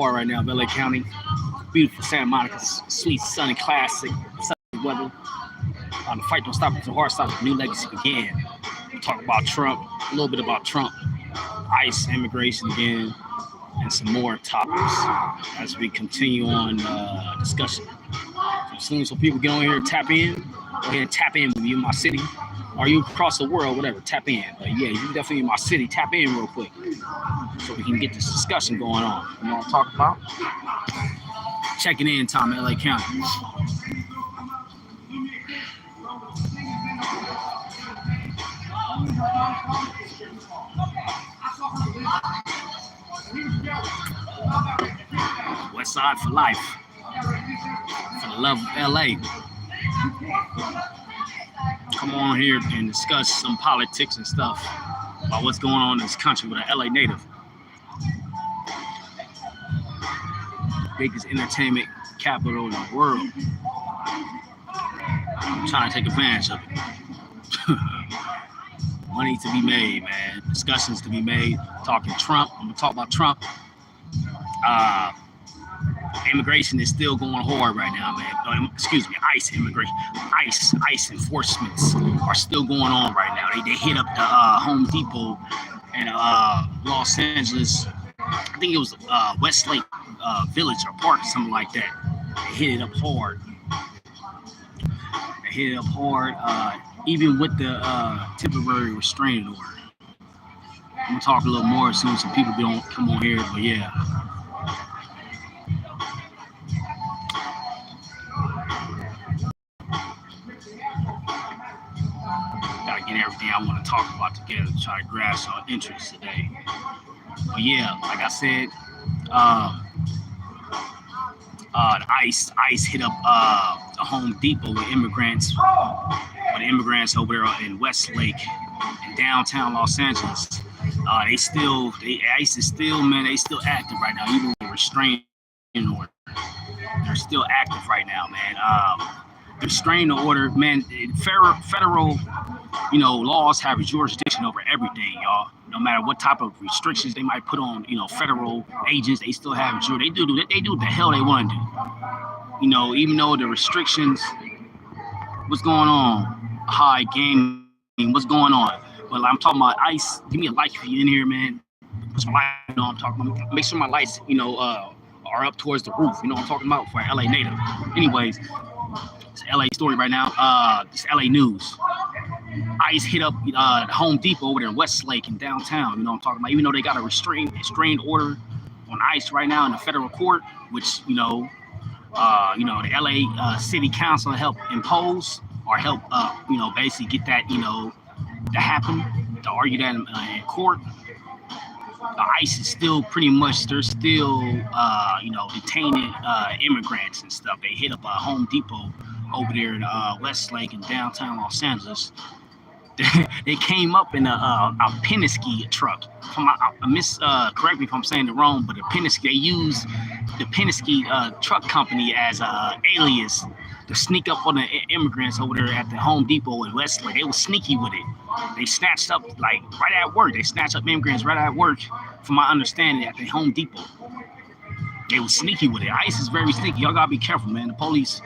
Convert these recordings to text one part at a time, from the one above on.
right now, LA County. Beautiful Santa Monica, sweet, sunny, classic, sunny weather. The fight don't stop until hard stop. New legacy began. Talk about Trump, a little bit about Trump, ICE, immigration again, and some more topics as we continue on discussion. So as soon as people get on here, tap in. Go ahead and tap in with you in my city, or you across the world, whatever. Tap in. But yeah, you definitely in my city. Tap in real quick so we can get this discussion going on. You know what I'm talking about? Checking in time, LA County. West Side for life. For the love of LA. Come on here and discuss some politics and stuff about what's going on in this country with an LA native. Biggest entertainment capital in the world. I'm trying to take advantage of it. Money to be made, man. Discussions to be made. Talking Trump. I'm gonna talk about Trump. Immigration is still going hard right now, man. Excuse me, ICE immigration, ICE enforcements are still going on right now. They hit up the Home Depot in Los Angeles. I think it was Westlake Village or Park or something like that. They hit it up hard. Even with the temporary restraining order. I'm gonna talk a little more as soon as some people don't come on here, but yeah. Gotta get everything I want to talk about together to try to grasp our interest today. But yeah, like I said, the ICE hit up the Home Depot with immigrants over there in Westlake in downtown Los Angeles. ICE is still, man, they still active right now, even with restraining order. They're still active right now, man. The restraining order, man, federal, laws have jurisdiction over everything, y'all. No matter what type of restrictions they might put on, federal agents, they still have jurisdiction. They do what the hell they want to do. Even though the restrictions, what's going on? High gaming, what's going on? Well, I'm talking about ICE. Give me a like if you're in here, man. Put some light on. I'm talking about. Make sure my lights, are up towards the roof. You know what I'm talking about for LA native. Anyways, it's LA story right now. It's LA news. ICE hit up the Home Depot over there in Westlake in downtown. You know what I'm talking about? Even though they got a restrained order on ICE right now in the federal court, which the LA City Council helped impose or help basically get that to happen, to argue that in court. ICE is still they're still detaining immigrants and stuff. They hit up a Home Depot over there in Westlake in downtown Los Angeles. They came up in a Penske truck. Correct me if I'm saying it wrong, but they used the Penske truck company as an alias to sneak up on the immigrants over there at the Home Depot in Westlake. They were sneaky with it. They snatched up, right at work. They snatched up immigrants right at work, from my understanding, at the Home Depot. They were sneaky with it. ICE is very sneaky. Y'all gotta be careful, man. The police,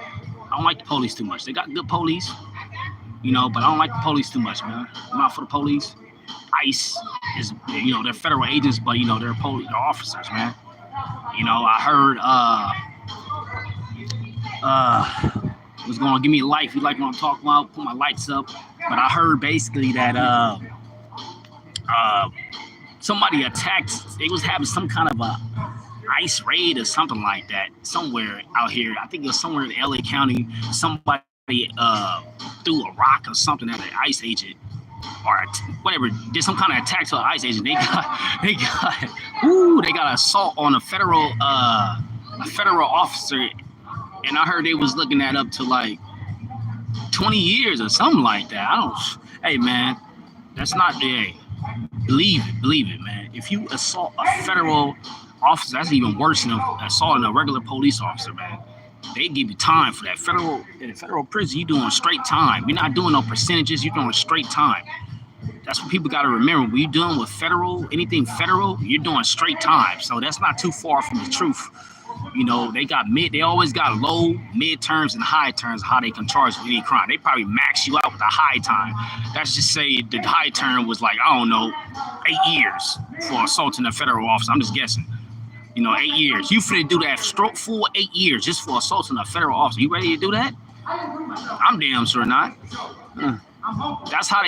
I don't like the police too much. They got good police, but I don't like the police too much, man. I'm not for the police. ICE is, they're federal agents, but they're officers, man. I heard was gonna give me a light if you like what I'm talking about, put my lights up. But I heard basically that somebody attacked, they was having some kind of a ICE raid or something like that somewhere out here. I think it was somewhere in LA County. Somebody threw a rock or something at an ICE agent or whatever, did some kind of attack to an ICE agent. They got assault on a federal officer. And I heard they was looking that up to like 20 years or something like that. Hey man, that's not, believe it, man. If you assault a federal officer, that's even worse than assaulting a regular police officer, man. They give you time for that. In federal prison, you doing straight time. You're not doing no percentages, you're doing straight time. That's what people got to remember. When you're dealing with federal, anything federal, you're doing straight time. So that's not too far from the truth. They always got low, mid terms, and high terms of how they can charge for any crime. They probably max you out with a high time. Let's just say the high term was like, I don't know, 8 years for assaulting a federal officer. I'm just guessing. 8 years. You finna do that full 8 years just for assaulting a federal officer. You ready to do that? I'm damn sure not. That's how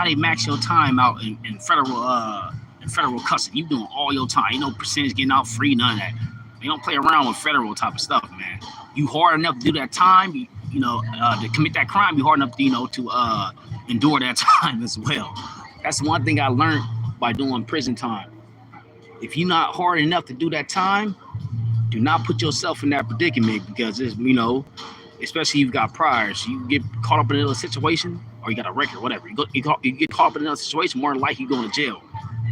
they max your time out in federal custody. You doing all your time. Ain't no percentage getting out free, none of that. They don't play around with federal type of stuff, man. You hard enough to do that time, to commit that crime. You hard enough, to endure that time as well. That's one thing I learned by doing prison time. If you're not hard enough to do that time, do not put yourself in that predicament, because it's, especially if you've got priors. You get caught up in another situation, or you got a record, whatever. You get caught up in another situation, more than likely you're going to jail.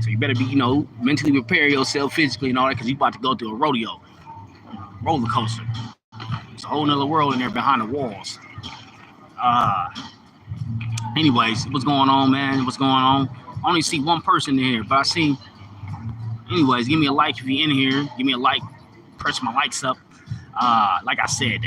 So you better be, mentally prepare yourself physically and all that, because you're about to go through a roller coaster. It's a whole nother world in there behind the walls. Anyways, what's going on, man? What's going on? I only see one person in here, but I see. Anyways, give me a like if you're in here. Give me a like. Press my likes up. Like I said,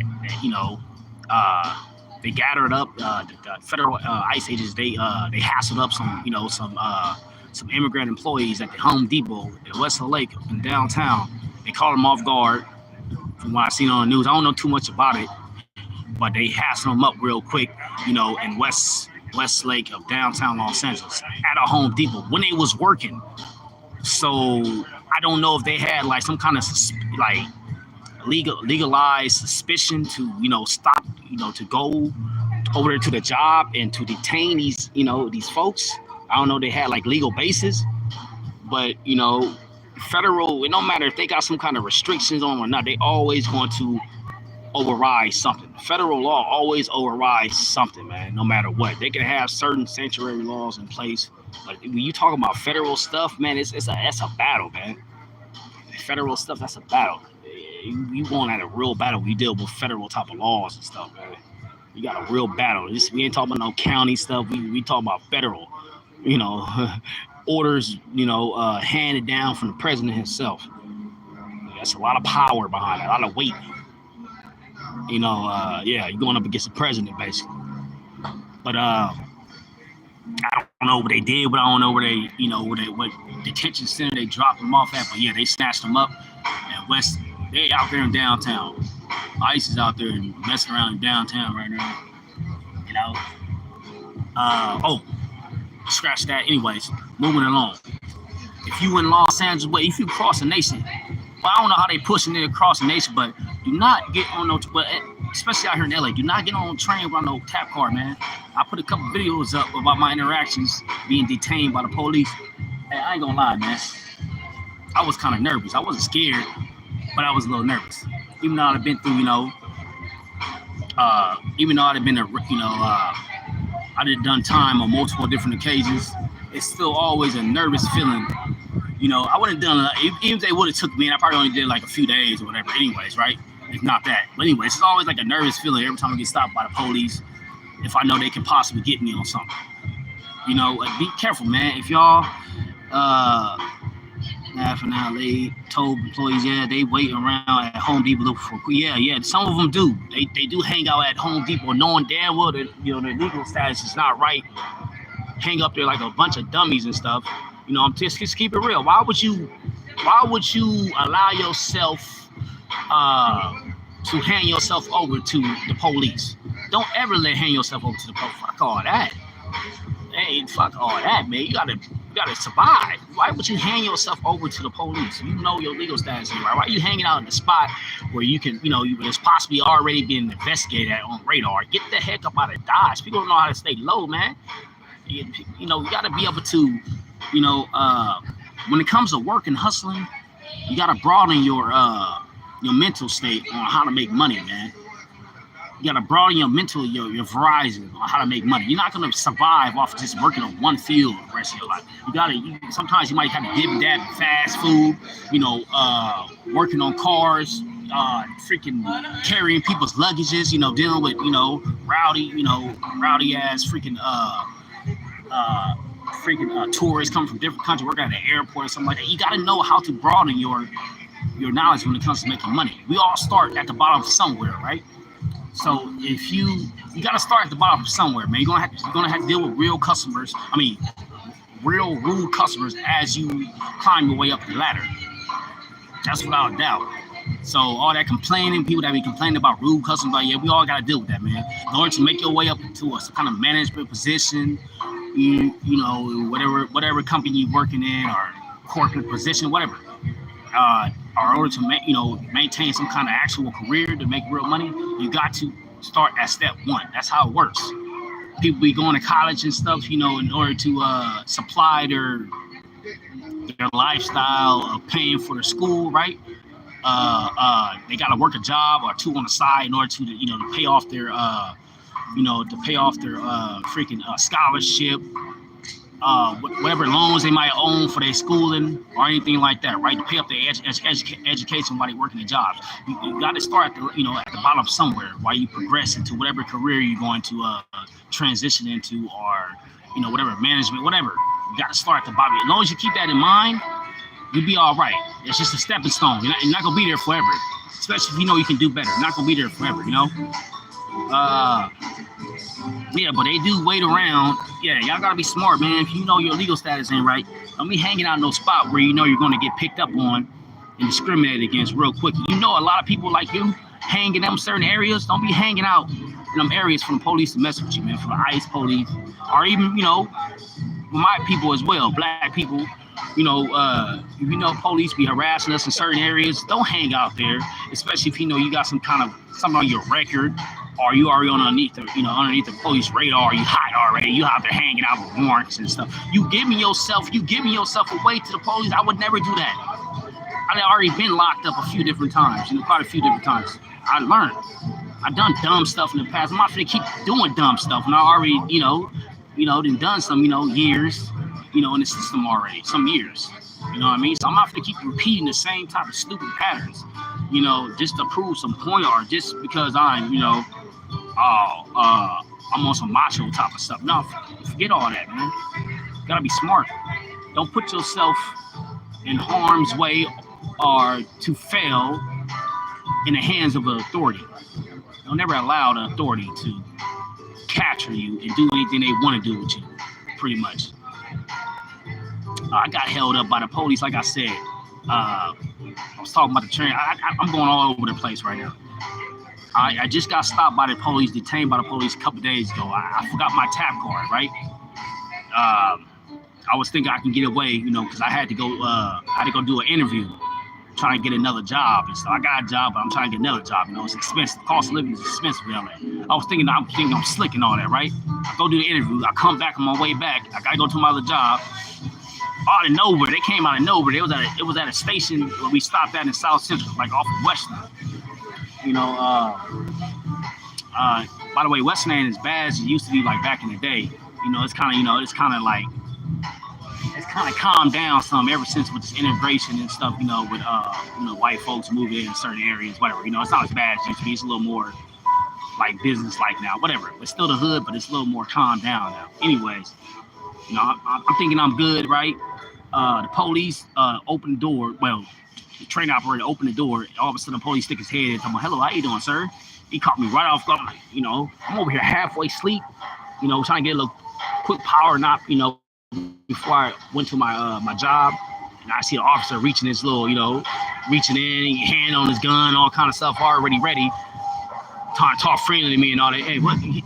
they gathered up the federal ICE agents. They hassled up some immigrant employees at the Home Depot in West Lake in downtown. They caught them off guard. From what I've seen on the news, I don't know too much about it, but they hassled them up real quick, in West Lake of downtown Los Angeles at a Home Depot when they was working. So I don't know if they had like some kind of legalized suspicion to stop to go over there to the job and to detain these folks. I don't know if they had like legal basis, but federal, it don't matter if they got some kind of restrictions on them or not, they always going to override something. Federal law always overrides something, man, no matter what. They can have certain sanctuary laws in place, but when you talk about federal stuff, man, that's a battle, man. Federal stuff, that's a battle. You going at a real battle when you deal with federal type of laws and stuff, man. You got a real battle. We ain't talking about no county stuff. We talking about federal, orders, handed down from the president himself. That's a lot of power behind it, a lot of weight. You're going up against the president, basically. But I don't know what they did, but I don't know where they, what detention center they dropped them off at. But yeah, they snatched them up. And they out there in downtown. ICE is out there and messing around in downtown right now. Scratch that. Anyways, moving along. If you in Los Angeles, if you cross the nation, well, I don't know how they pushing it across the nation, but do not get on no, especially out here in LA, do not get on a train with no tap card, man. I put a couple videos up about my interactions being detained by the police. And I ain't gonna lie, man. I was kind of nervous. I wasn't scared, but I was a little nervous. Even though I'd been through, I done time on multiple different occasions. It's still always a nervous feeling. I wouldn't have done even if they would have took me, and I probably only did like a few days or whatever. Anyways, right? If not that, but anyways, it's always like a nervous feeling every time I get stopped by the police. If I know they can possibly get me on something, be careful, man. If y'all half an hour late, told employees, they wait around at Home Depot looking for, some of them do. They do hang out at Home Depot knowing damn well that, their legal status is not right. Hang up there like a bunch of dummies and stuff. Just keep it real. Why would you allow yourself to hand yourself over to the police? Don't ever hand yourself over to the police. Fuck all that. Hey, fuck all that, man. You gotta survive. Why would you hand yourself over to the police? You know your legal status, right? Why are you hanging out in the spot where you can, it's possibly already been investigated on radar? Get the heck up out of Dodge. People don't know how to stay low, man. You gotta be able to, when it comes to work and hustling, you gotta broaden your mental state on how to make money, man. You gotta broaden your mental, your horizon on how to make money. You're not gonna survive off of just working on one field the rest of your life. Sometimes you might have to dib dab fast food, working on cars, freaking carrying people's luggages, dealing with, rowdy ass freaking freaking tourists come from different countries, work at the airport or something like that. You got to know how to broaden your knowledge when it comes to making money. We all start at the bottom somewhere, right? So if you got to start at the bottom somewhere, man. You're gonna have to deal with real customers. I mean, real rude customers as you climb your way up the ladder. That's without a doubt. So all that complaining, people that be complaining about rude customers, like, yeah, we all got to deal with that, man. In order to make your way up into some kind of management position, you know, whatever company you're working in or corporate position, whatever. Or in order to maintain some kind of actual career to make real money, you got to start at step one. That's how it works. People be going to college and stuff, you know, in order to supply their lifestyle of paying for their school, right? They got to work a job or two on the side in order to pay off their freaking scholarship, whatever loans they might own for their schooling or anything like that, right? To pay up their education while they working their jobs. You got to start at the bottom somewhere while you progress into whatever career you're going to transition into, or whatever management, whatever. You got to start at the bottom. As long as you keep that in mind, you'll be all right. It's just a stepping stone. You're not gonna be there forever, especially if you know you can do better. You're not gonna be there forever, Yeah, but they do wait around. Yeah, y'all gotta be smart, man. If you know your legal status ain't right, don't be hanging out in no spot where you know you're gonna get picked up on and discriminated against real quick. You know, a lot of people like you hang in them certain areas. Don't be hanging out in them areas for the police to mess with you, man. For the ICE police, or even my people as well, black people. If police be harassing us in certain areas, don't hang out there, especially if you got something on your record, or you already underneath the police radar, you hot already, you out there hanging out with warrants and stuff. You giving yourself away to the police. I would never do that. I've already been locked up a few different times, quite a few different times. I learned. I've done dumb stuff in the past. I'm not gonna keep doing dumb stuff, and I already, done some, years, in the system already, some years. You know what I mean? So I'm not gonna keep repeating the same type of stupid patterns, just to prove some point, or just because I'm, I'm on some macho type of stuff. No, forget all that, man. You gotta be smart. Don't put yourself in harm's way or to fail in the hands of an authority. Don't never allow the authority to capture you and do anything they want to do with you, pretty much. I got held up by the police, like I said. I was talking about the train. I'm going all over the place right now. I just got stopped by the police, detained by the police a couple days ago. I forgot my tap card, right? I was thinking I can get away, because I had to go do an interview, trying to get another job and stuff. I got a job, but I'm trying to get another job. It's expensive. The cost of living is expensive down there. I was thinking I'm slick and all that, right? I go do the interview. I come back on my way back. I gotta go to my other job. Out of nowhere, they came out of nowhere. It was at a station where we stopped at in South Central, like off of Western. By the way, Western ain't as bad as it used to be, like back in the day. It's kind of calmed down some ever since with this integration and stuff. With white folks moving in certain areas, whatever. It's not as bad as it used to be. It's a little more like business like now, whatever. It's still the hood, but it's a little more calmed down now. Anyways, I'm thinking I'm good, right? The police opened the door. Well, the train operator opened the door. All of a sudden, the police stick his head in. I'm like, "Hello, how you doing, sir?" He caught me right off guard. I'm like, I'm over here halfway asleep, trying to get a little quick power nap, before I went to my job. And I see the officer reaching his little, reaching in, hand on his gun, all kind of stuff, already ready. Trying to talk friendly to me and all that. Hey,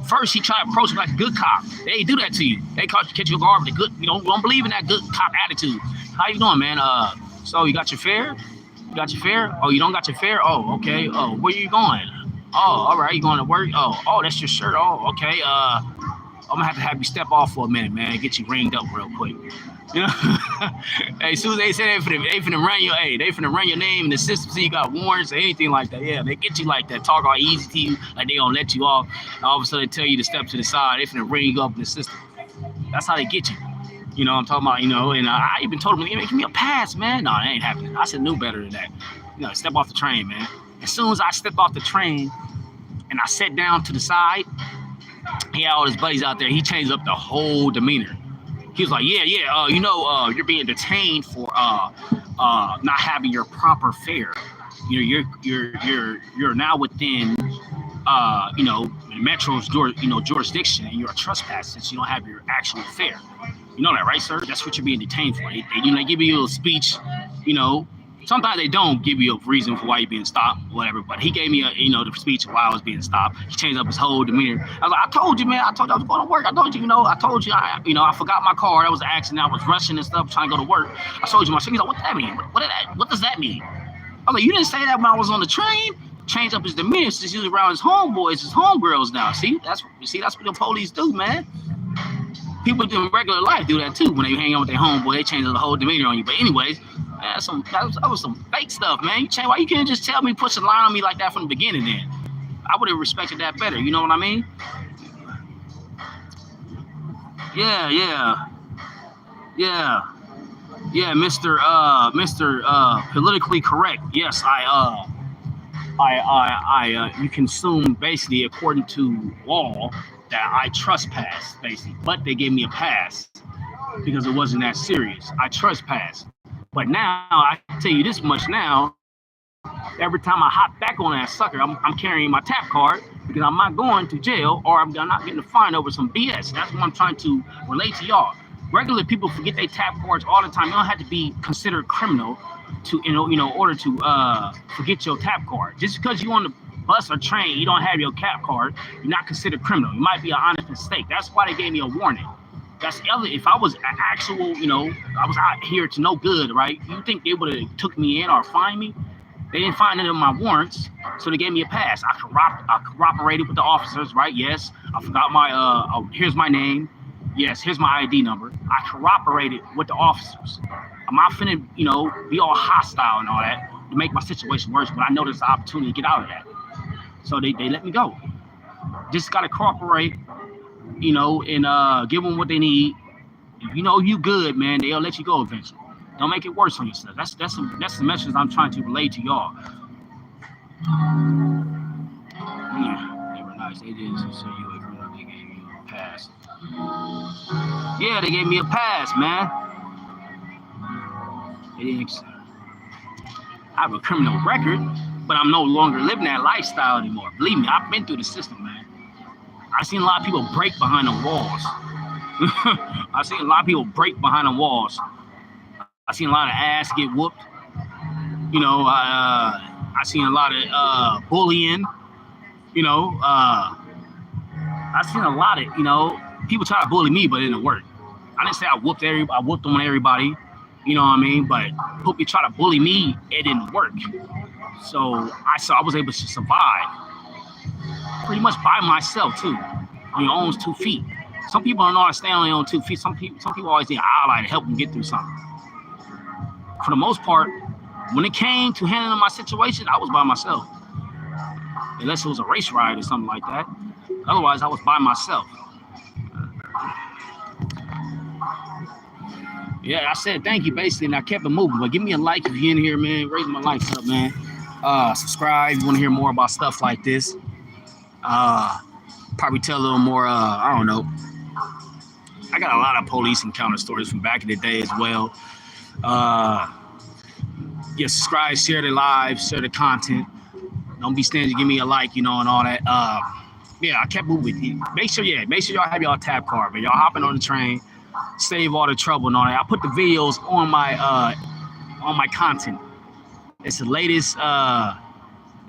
first he tried to approach me like a good cop. They do that to you. They catch you off guard with a good, don't believe in that good cop attitude. How you doing, man? So you got your fare? You got your fare? Oh, you don't got your fare? Oh, okay. Oh, where you going? Oh, all right. You going to work? Oh, that's your shirt. Oh, okay. I'm gonna have you step off for a minute, man. Get you ringed up real quick. Hey, as soon as they say they finna run your name in the system, so you got warrants or anything like that. Yeah, they get you like that, talk all easy to you, like they gonna let you off. And all of a sudden, they tell you to step to the side. They finna ring you up in the system. That's how they get you. I'm talking about. And I even told them, give me a pass, man. No, that ain't happening. I said, knew better than that. Step off the train, man. As soon as I stepped off the train and I sat down to the side, he had all his buddies out there. He changed up the whole demeanor. He was like, you're being detained for not having your proper fare. You're now within Metro's jurisdiction, and you're a trespasser since you don't have your actual fare. You know that, right, sir? That's what you're being detained for. They give you a little speech, Sometimes they don't give you a reason for why you're being stopped, whatever. But he gave me the speech of why I was being stopped. He changed up his whole demeanor. I was like, I told you, man. I told you I was going to work. I told you, I forgot my car. That was an accident. I was rushing and stuff, trying to go to work. I told you my shit. He's like, what does that mean? What does that mean? I was like, you didn't say that when I was on the train. Change up his demeanor since he was around his homeboys, his homegirls now. That's what the police do, man. People in regular life do that too. When they hang out with their homeboy, they change the whole demeanor on you. But anyways, man, that was some fake stuff, man. Why you can't just tell me, push a line on me like that from the beginning then? I would have respected that better, you know what I mean? Yeah, Mr. Politically correct. Yes, you consume basically according to law that I trespassed basically, but they gave me a pass because it wasn't that serious. I trespassed, but now I can tell you this much now. Every time I hop back on that sucker, I'm carrying my tap card because I'm not going to jail or I'm not getting a fine over some BS. That's what I'm trying to relate to y'all. Regular people forget their tap cards all the time. You don't have to be considered criminal to order to forget your tap card. Just because you on the bus or train, you don't have your tap card, you're not considered criminal. You might be an honest mistake. That's why they gave me a warning. That's the other. If I was an actual, I was out here to no good, right? You think they would have took me in or fined me? They didn't find it in my warrants, so they gave me a pass. I corroborated with the officers, right? Yes, I forgot my here's my name. Yes, here's my ID number. I corroborated with the officers. I'm not finna, be all hostile and all that to make my situation worse, but I know there's an opportunity to get out of that. So they let me go. Just gotta cooperate, and give them what they need. If you good, man, they'll let you go eventually. Don't make it worse on yourself. That's the message I'm trying to relay to y'all. Yeah, they were nice. They did so you they gave you a pass. Yeah, they gave me a pass, man. I have a criminal record, but I'm no longer living that lifestyle anymore. Believe me, I've been through the system, man. I've seen a lot of people break behind the walls. I've seen a lot of people break behind the walls. I've seen a lot of ass get whooped. I've seen a lot of bullying. I've seen a lot of, people try to bully me, but it didn't work. I didn't say I whooped on everybody. You know what I mean? But people try to bully me, it didn't work. So I was able to survive pretty much by myself too, on your own 2 feet. Some people don't know how to stand on their own 2 feet. Some people always need an ally to help them get through something. For the most part, when it came to handling my situation, I was by myself. Unless it was a race ride or something like that. Otherwise, I was by myself. Yeah, I said thank you basically, and I kept it moving. But give me a like if you're in here, man. Raise my likes up, man. Subscribe if you want to hear more about stuff like this. Probably tell a little more, I don't know. I got a lot of police encounter stories from back in the day as well. Yeah, subscribe, share the live, share the content. Don't be stingy, give me a like, and all that. Yeah, I kept moving. Make sure y'all have y'all tap card, man. Y'all hopping on the train. Save all the trouble and all that. I put the videos on my content. It's the latest.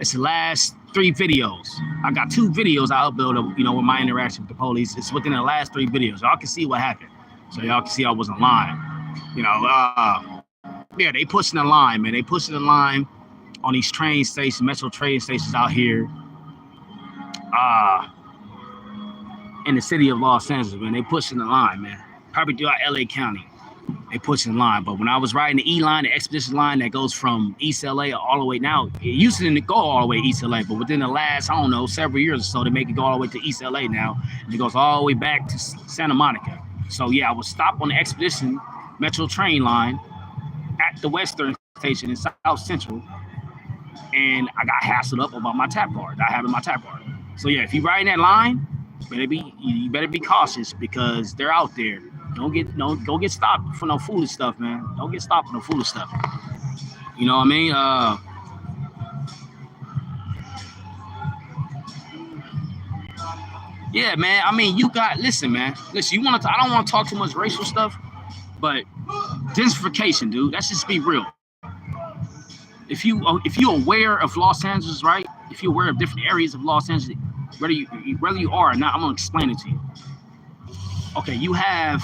It's the last 3 videos. I got 2 videos I uploaded, with my interaction with the police. It's within the last 3 videos. Y'all can see what happened. So y'all can see I wasn't lying. Yeah, they pushing the line, man. They pushing the line on these train stations, metro train stations out here. In the city of Los Angeles, man. They pushing the line, man. Probably throughout LA County. They pushing the line. But when I was riding the E line, the expedition line that goes from East LA all the way now, it used to go all the way to East LA, but within the last, several years or so, they make it go all the way to East LA now. And it goes all the way back to Santa Monica. So yeah, I was stopped on the expedition metro train line at the Western station in South Central, and I got hassled up about my tap card, not having my tap card. So yeah, if you riding that line, you better be cautious because they're out there. Don't get stopped for no foolish stuff, man. Don't get stopped for no foolish stuff. You know what I mean? Yeah, man. I mean, you got listen, man. Listen, you want to? I don't want to talk too much racial stuff, but gentrification, dude. Let's just be real. If you're aware of Los Angeles, right? If you're aware of different areas of Los Angeles, whether you are or not, I'm gonna explain it to you. Okay, you have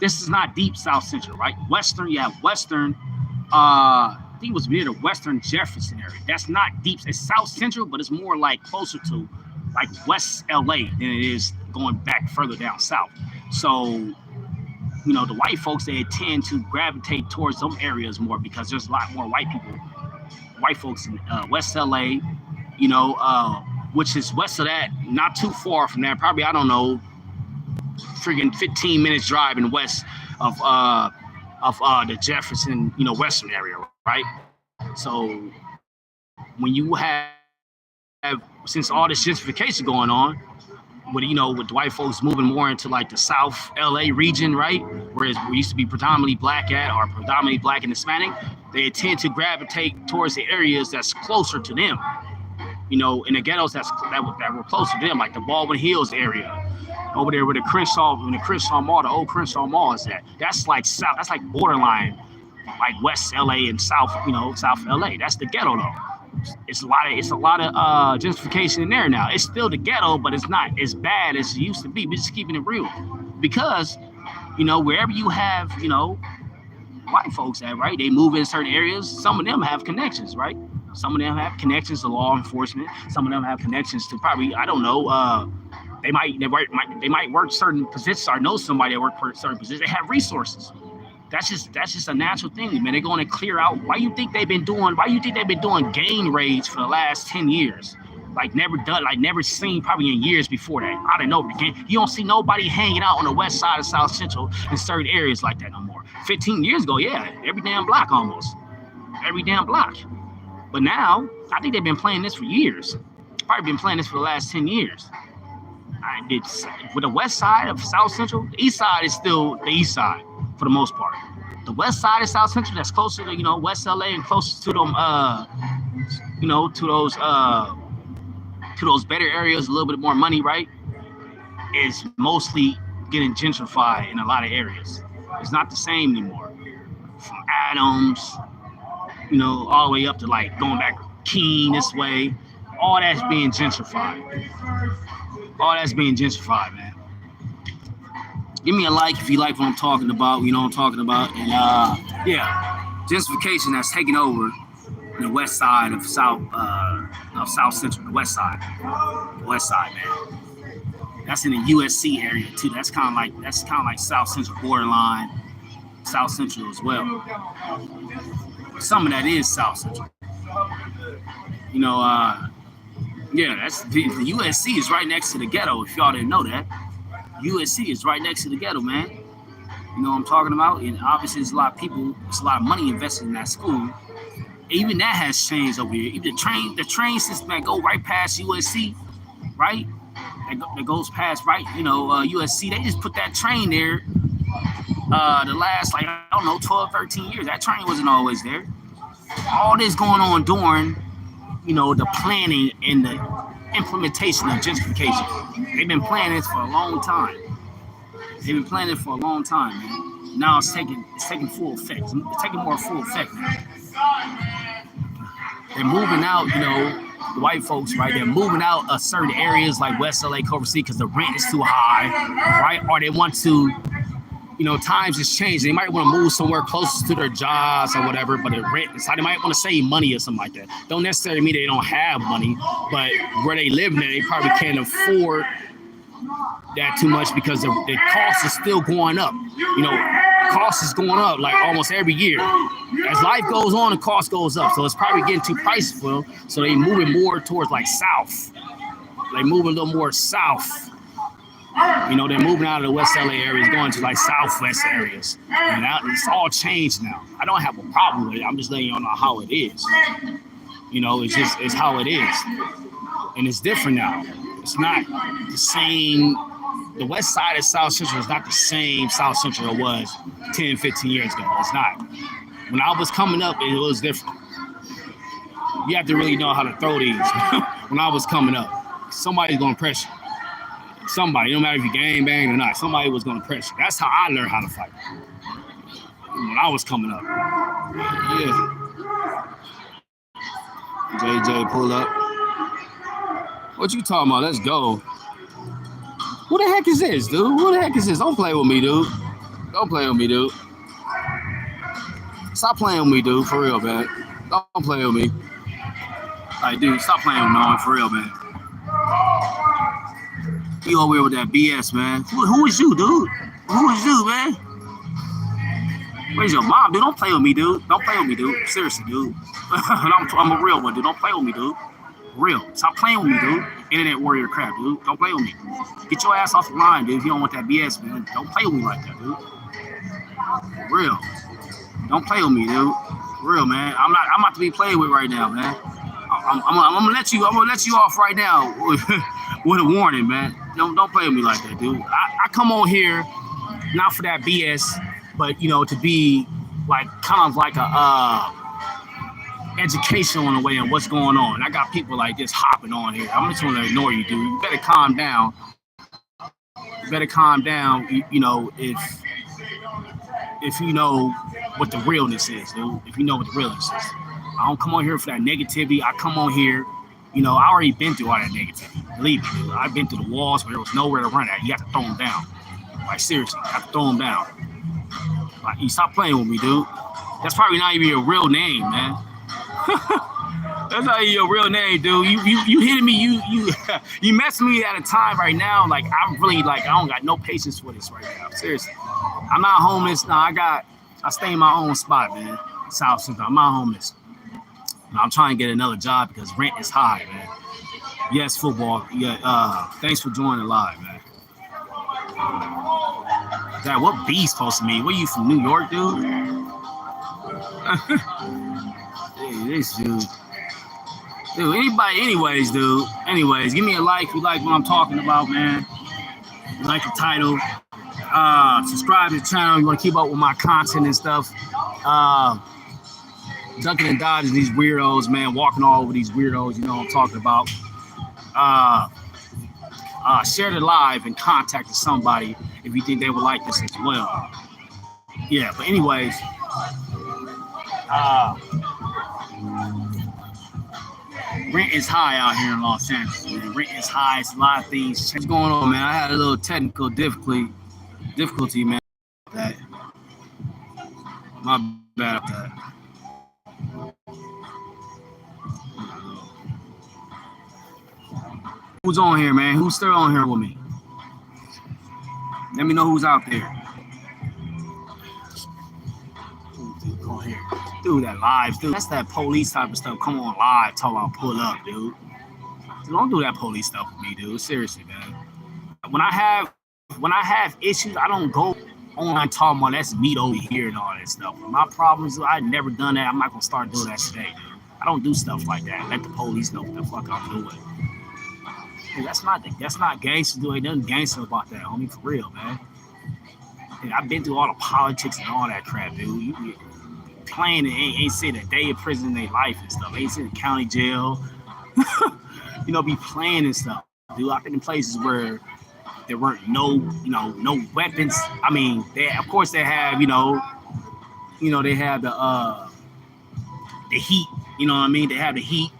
this is not deep South Central, right? Western, you have Western. I think it was near the Western Jefferson area. That's not deep. It's South Central, but it's more like closer to like West LA than it is going back further down south. So the white folks, they tend to gravitate towards some areas more because there's a lot more white folks in West LA, which is west of that, not too far from that. Probably, I don't know, freaking 15 minutes driving west of the Jefferson, Western area, right? So when you have, since all this gentrification going on, with the white folks moving more into like the South LA region, right? Whereas we used to be predominantly black or predominantly black and Hispanic, they tend to gravitate towards the areas that's closer to them. In the ghettos that were closer to them, like the Baldwin Hills area, over there where the Crenshaw Mall, the old Crenshaw Mall is at. That's like south. That's like borderline, like West LA and South, South LA. That's the ghetto though. It's a lot of gentrification in there now. It's still the ghetto, but it's not as bad as it used to be. We're just keeping it real, because wherever you have white folks at, right, they move in certain areas. Some of them have connections, right? Some of them have connections to law enforcement. Some of them have connections to probably, I don't know, they might work certain positions or know somebody that work for certain positions. They have resources. That's just a natural thing, man. They're going to clear out. Why you think they've been doing gang raids for the last 10 years? Never seen probably in years before that. I don't know. You don't see nobody hanging out on the west side of South Central in certain areas like that no more. 15 years ago, yeah, every damn block almost. Every damn block. But now, I think they've been playing this for years. Probably been playing this for the last 10 years. It's with the west side of South Central, the east side is still the east side for the most part. The west side of South Central, that's closer to West LA and closer to them, to those better areas, a little bit more money, right? Is mostly getting gentrified in a lot of areas. It's not the same anymore. From Adams, all the way up to like going back Keene this way, all that's being gentrified. All that's being gentrified, man. Give me a like if you like what I'm talking about. You know what I'm talking about. And yeah, gentrification that's taking over the west side of South Central, the west side, man. That's in the USC area too. That's kind of like South Central borderline, South Central as well. Some of that is South Central. Yeah, that's the USC is right next to the ghetto. If y'all didn't know that, USC is right next to the ghetto, man. You know what I'm talking about? And obviously, there's a lot of people, there's a lot of money invested in that school. Even that has changed over here. Even the train system that go right past USC, right? That goes past USC. They just put that train there. The last 12, 13 years, that train wasn't always there. All this going on during the planning and the implementation of gentrification. They've been planning this for a long time. Man. Now it's taking full effect. It's taking more full effect now. They're moving out, the white folks, right? They're moving out of certain areas like West LA, Culver City, because the rent is too high, right? Or they want to, times has changed. They might want to move somewhere closer to their jobs or whatever, but the rent, so they might want to save money or something like that. Don't necessarily mean they don't have money, but where they live now, they probably can't afford that too much because the cost is still going up. Cost is going up like almost every year. As life goes on, the cost goes up. So it's probably getting too pricey for them. So they're moving more towards like south. They're moving a little more south. They're moving out of the West LA areas, going to like Southwest areas. And it's all changed now. I don't have a problem with it. I'm just letting y'all know how it is. It's how it is. And it's different now. It's not the same the west side of South Central is not the same South Central it was 10, 15 years ago. It's not. When I was coming up, it was different. You have to really know how to throw these. When I was coming up, somebody's going to press you. Somebody, no matter if you gang bang or not, somebody was going to press you. That's how I learned how to fight. When I was coming up. Yeah. JJ, pull up. What you talking about? Let's go. Who the heck is this, dude? Who the heck is this? Don't play with me, dude. Don't play with me, dude. Stop playing with me, dude. For real, man. Don't play with me. Like, dude, stop playing with me, for real, man. You over here with that BS, man. Who is you, dude? Who is you, man? Where's your mom, dude? Don't play with me, dude. Don't play with me, dude. Seriously, dude. I'm a real one, dude. Don't play with me, dude. Real. Stop playing with me, dude. Internet warrior crap, dude. Don't play with me. Get your ass off the line, dude. If you don't want that BS, man, don't play with me like that, dude. Real. Don't play with me, dude. Real, man. I'm about to be played with right now, man. I'm gonna let you off right now with a warning, man. Don't play with me like that, dude. I come on here not for that BS, but to be like kind of like a educational in a way of what's going on. I got people like this hopping on here. I'm just gonna ignore you, dude. You better calm down. You better calm down. If you know what the realness is, dude. If you know what the realness is. I don't come on here for that negativity. I come on here, I already been through all that negativity. Believe me, dude. I've been through the walls where there was nowhere to run at. You have to throw them down. Like, seriously, you have to throw them down. Like, you stop playing with me, dude. That's probably not even your real name, man. That's not even your real name, dude. You hitting me, you messing me at a time right now. Like, I'm really, I don't got no patience for this right now. Seriously. I'm not homeless. No, I stay in my own spot, man. South Central. I'm not homeless. I'm trying to get another job because rent is high, man. Yes, football. Yeah. Thanks for joining live, man. Dad, what B supposed to mean? What are you from New York, dude? Hey, this dude. Dude, anybody, anyways, dude. Anyways, give me a like if you like what I'm talking about, man. You like the title. Subscribe to the channel. You want to keep up with my content and stuff. Ducking and dodging these weirdos, man. Walking all over these weirdos, you know what I'm talking about. Share the live and contact somebody if you think they would like this as well. Yeah, but anyways, rent is high out here in Los Angeles, man. Rent is high. It's a lot of things. What's going on, man? I had a little technical difficulty, man. That. My bad. That. Who's on here, man? Who's still on here with me? Let me know who's out there. Go here. Dude, that live, dude. That's that police type of stuff. Come on live, talk about pull up, dude. Don't do that police stuff with me, dude. Seriously, man. When I have issues, I don't go online talking about that's meat over here and all that stuff. My problems, I never done that. I'm not gonna start doing that today, dude. I don't do stuff like that. Let the police know what the fuck I'm doing. Dude, that's not gangster, dude. Ain't nothing gangster about that, homie. For real, man. Dude, I've been through all the politics and all that crap, dude. You playing and ain't seen a day in prison in their life and stuff. Ain't seen a county jail. Be playing and stuff, dude. I've been in places where there weren't no weapons. I mean, they have, they have, they have the heat. You know what I mean? They have the heat.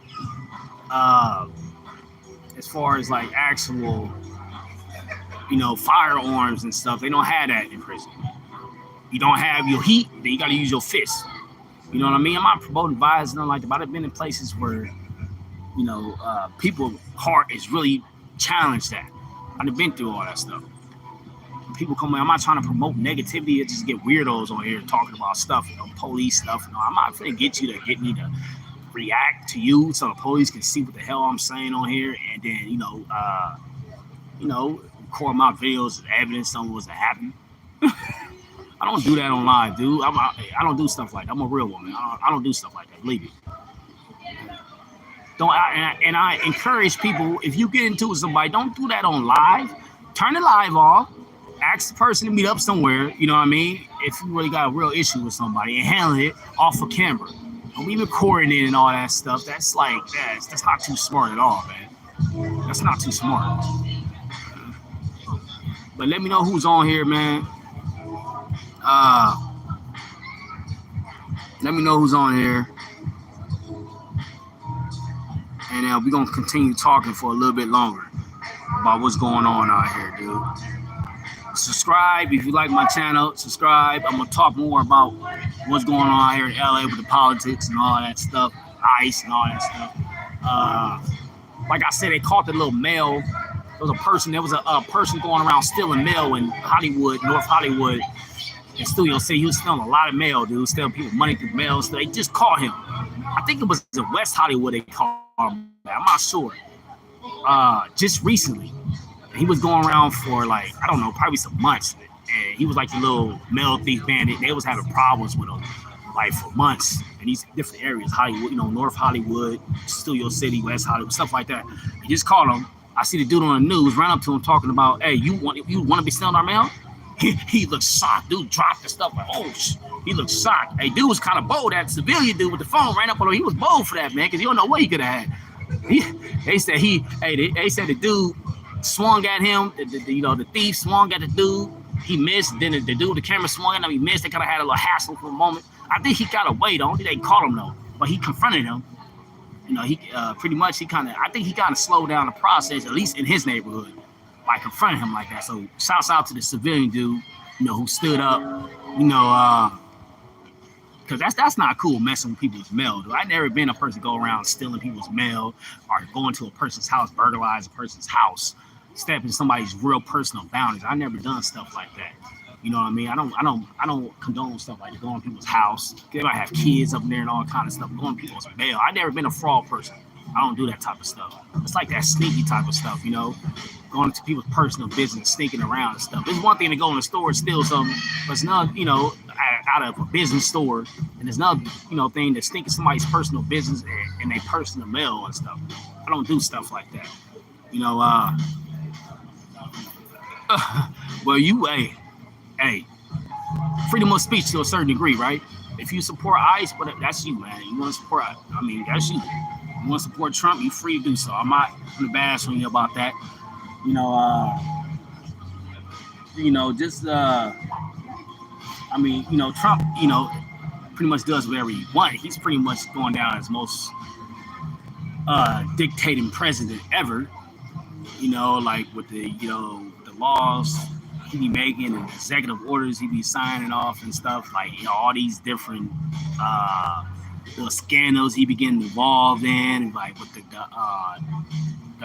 As far as like actual, firearms and stuff, they don't have that in prison. You don't have your heat, then you got to use your fist. You know what I mean? I'm not promoting violence, nothing like that, but I've been in places where, people's heart is really challenged that. I've been through all that stuff. People come in, I'm not trying to promote negativity or just get weirdos on here talking about stuff, police stuff. I'm not trying to get me to react to you so the police can see what the hell I'm saying on here and then, record my videos as evidence something wasn't happening. I don't do that on live, dude. I don't do stuff like that. I'm a real woman. I don't do stuff like that. Believe me. I encourage people, if you get into it with somebody, don't do that on live. turn the live off. Ask the person to meet up somewhere. You know what I mean? If you really got a real issue with somebody, and handle it off of camera. Don't be recording it and all that stuff. That's like that's not too smart at all, man. That's not too smart. But let me know who's on here, man. Let me know who's on here. And we're going to continue talking for a little bit longer about what's going on out here, dude. Subscribe if you like my channel. Subscribe. I'm going to talk more about what's going on out here in LA with the politics and all that stuff. ICE and all that stuff. Like I said, they caught the little mail. There was a person going around stealing mail in Hollywood, North Hollywood. And Studio City, he was stealing a lot of mail, dude. Stealing people money through mail. So they just caught him. I think it was in West Hollywood they caught him. I'm not sure. Just recently. He was going around for like, I don't know, probably some months. And he was like the little mail thief bandit. They was having problems with him like for months in these different areas. Hollywood, North Hollywood, Studio City, West Hollywood, stuff like that. He just caught him. I see the dude on the news, ran up to him talking about, hey, you want to be stealing our mail? He looked shocked. Dude dropped the stuff like, oh, he looked shocked. Hey, dude was kind of bold. That civilian dude with the phone ran up on him. He was bold for that, man, because you don't know what he could have had. They said the dude swung at him. The thief swung at the dude. He missed. Then the dude, the camera swung at him. He missed. They kind of had a little hassle for a moment. I think he got away, though. I don't think they caught him, though. But he confronted him. He pretty much, I think he kind of slowed down the process, at least in his neighborhood, by confronting him like that. So shouts out to the civilian dude, who stood up, because that's not cool messing with people's mail, dude. I've never been a person go around stealing people's mail or going to a person's house, burglarize a person's house, step in somebody's real personal boundaries. I never done stuff like that. You know what I mean? I don't condone stuff like going to people's house. They might have kids up there and all kind of stuff. Going to people's mail. I've never been a fraud person. I don't do that type of stuff. It's like that sneaky type of stuff, going into people's personal business, sneaking around and stuff. It's one thing to go in the store and steal something, but it's not, out of a business store. And there's another, thing to sneak in somebody's personal business and their personal mail and stuff. I don't do stuff like that. Well, hey, freedom of speech to a certain degree, right? If you support ICE, but that's you, man. You want to support, that's you. You want to support Trump, you're free to do so. I'm not going to bash on you about that. Trump, pretty much does whatever he wants. He's pretty much going down as most dictating president ever, like with the laws he be making and executive orders he be signing off and stuff, like, all these different the scandals he be getting involved in, like with the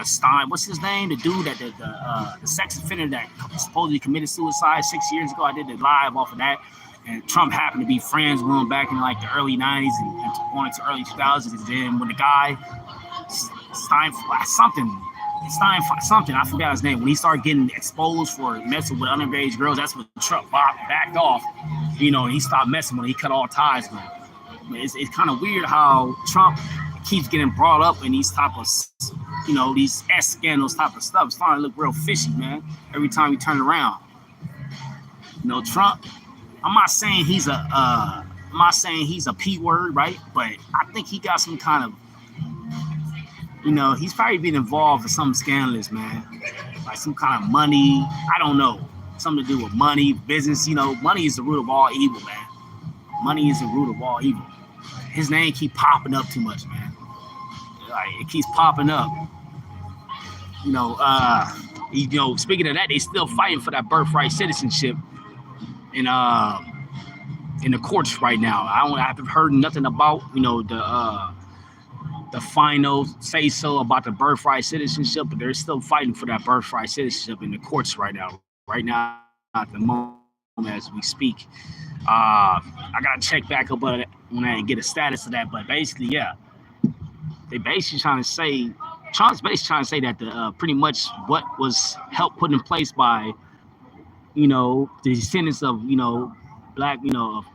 Stein, what's his name? The dude that the sex offender that supposedly committed suicide 6 years ago. I did the live off of that, and Trump happened to be friends with him back in like the early '90s and going into early 2000s. And then when the guy Stein, I forgot his name. When he started getting exposed for messing with underage girls, that's when Trump backed off. He stopped messing with him. He cut all ties with him. It's kind of weird how Trump keeps getting brought up in these type of, these S scandals type of stuff. It's starting to look real fishy, man. Every time you turn around, Trump. I'm not saying he's a P word, right? But I think he got some kind of, he's probably been involved in some scandalous, man. Like some kind of money. I don't know. Something to do with money, business. Money is the root of all evil, man. Money is the root of all evil. His name keep popping up too much, man. Like, it keeps popping up. Speaking of that, they still fighting for that birthright citizenship in the courts right now. I haven't heard nothing about the final say so about the birthright citizenship, but they're still fighting for that birthright citizenship in the courts right now. Right now, at the moment as we speak. I gotta check back up on it when I get a status of that. But basically, yeah, they basically Trump's basically trying to say that the pretty much what was helped put in place by the descendants of black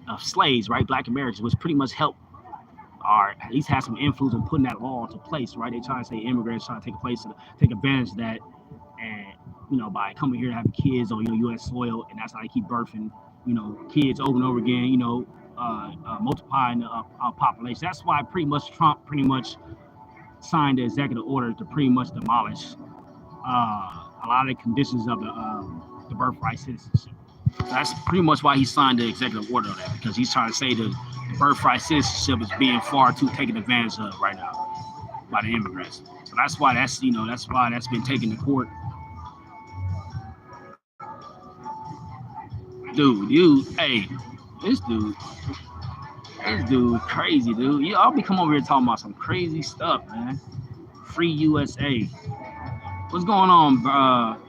of slaves, right, black Americans, was pretty much helped, or at least had some influence in putting that law into place, right? They trying to say immigrants trying to take advantage of that, and by coming here having kids on U.S. soil, and that's how they keep birthing, kids over and over again, multiplying the population. That's why pretty much Trump pretty much signed the executive order to pretty much demolish a lot of the conditions of the birthright citizenship. So that's pretty much why he signed the executive order on that, because he's trying to say the birthright citizenship is being far too taken advantage of right now by the immigrants. So that's why that's been taken to court. Hey, this dude crazy, dude. Y'all be coming over here talking about some crazy stuff, man. Free USA. What's going on,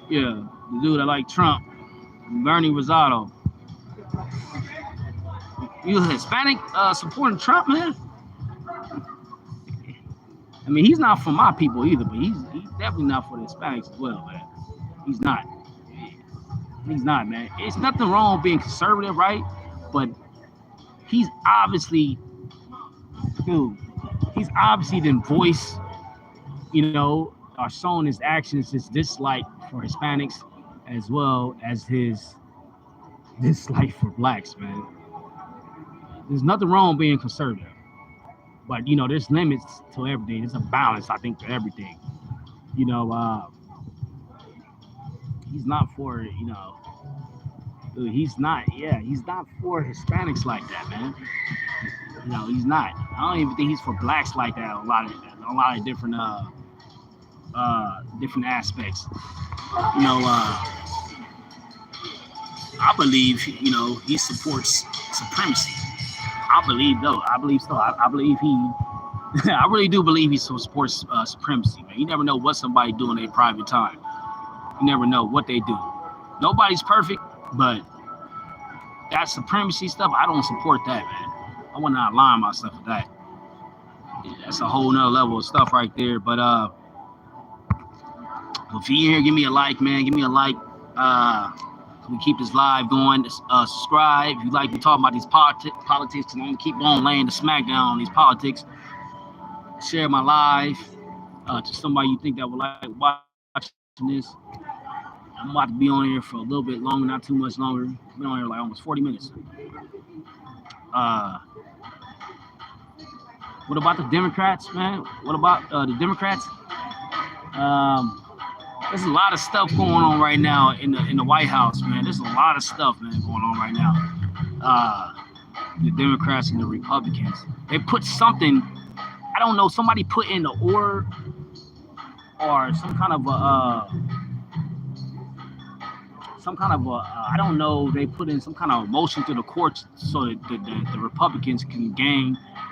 the dude that like Trump, Bernie Rosado. You Hispanic supporting Trump, man? I mean, he's not for my people either, but he's definitely not for the Hispanics as well, man. He's not. He's not, man. It's nothing wrong with being conservative, right? But he's obviously didn't voice, or shown his actions, his dislike for Hispanics, as well as his dislike for blacks, man. There's nothing wrong with being conservative, but there's limits to everything. There's a balance, I think, to everything. He's not for he's not for Hispanics like that, man. He's not. I don't even think he's for blacks like that. A lot of different different aspects. I believe he supports supremacy. I believe so. I believe he. I really do believe he supports supremacy, man. You never know what somebody do in their private time. You never know what they do. Nobody's perfect, but that supremacy stuff, I don't support that, man. I want to align myself with that. Yeah, that's a whole nother level of stuff right there. But if you're here, give me a like, man. Give me a like. We keep this live going. Subscribe if you like to talk about these politics. And I'm gonna keep on laying the smackdown on these politics. Share my live to somebody you think that would like watching this. I'm about to be on here for a little bit longer, not too much longer. I've been on here like almost 40 minutes. What about the Democrats, man? What about the Democrats? There's a lot of stuff going on right now in the White House, man. There's a lot of stuff, man, going on right now. The Democrats and the Republicans. They put something, I don't know, somebody put in the order or some kind of I don't know, they put in some kind of motion to the courts so that the Republicans can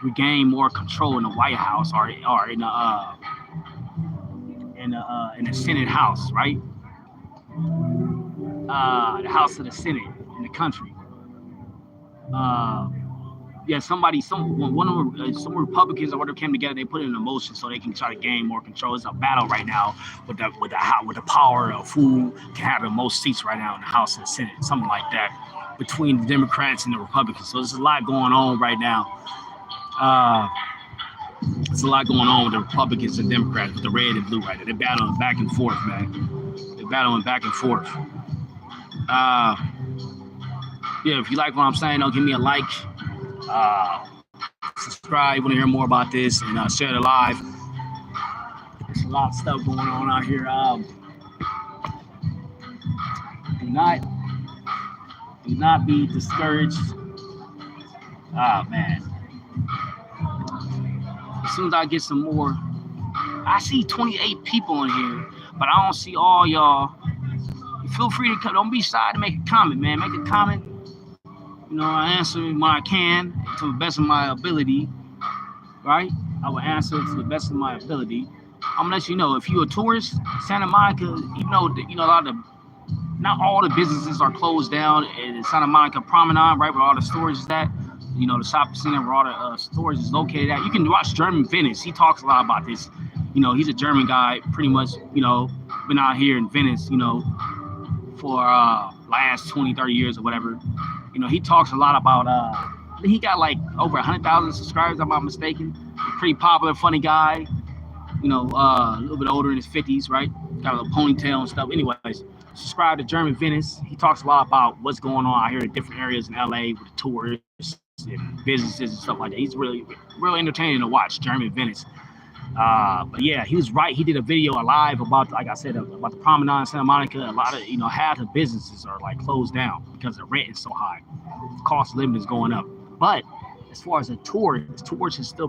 regain more control in the White House or in the Senate House, right? The House of the Senate in the country. Some Republicans or whatever came together. They put it in a motion so they can try to gain more control. It's a battle right now with the power of who can have the most seats right now in the House and the Senate, something like that, between the Democrats and the Republicans. So there's a lot going on right now. There's a lot going on with the Republicans and Democrats, with the red and blue right now. They're battling back and forth, man. They're battling back and forth. If you like what I'm saying, give me a like. Subscribe. Want to hear more about this, and share it live. There's a lot of stuff going on out here. Do not be discouraged. Man. As soon as I get some more, I see 28 people in here, but I don't see all y'all. Feel free to come. Don't be shy to make a comment, man. Make a comment. I answer when I can to the best of my ability, right? I will answer to the best of my ability. I'm gonna let you know if you're a tourist, Santa Monica, not all the businesses are closed down in Santa Monica Promenade, right, where all the storage is at. The shopping center where all the storage is located at. You can watch German Venice. He talks a lot about this. He's a German guy, pretty much, been out here in Venice, for last 20, 30 years or whatever. He talks a lot about, he got like over 100,000 subscribers, if I'm not mistaken. Pretty popular, funny guy, a little bit older in his 50s, right? got a little ponytail and stuff. Anyways, subscribe to German Venice. He talks a lot about what's going on out here in different areas in LA with the tourists and businesses and stuff like that. He's really entertaining to watch, German Venice. But yeah, he was right. He did a video live about, like I said, about the promenade in Santa Monica. A lot of, half the businesses are like closed down because the rent is so high. The cost of living is going up. But as far as the tourists should still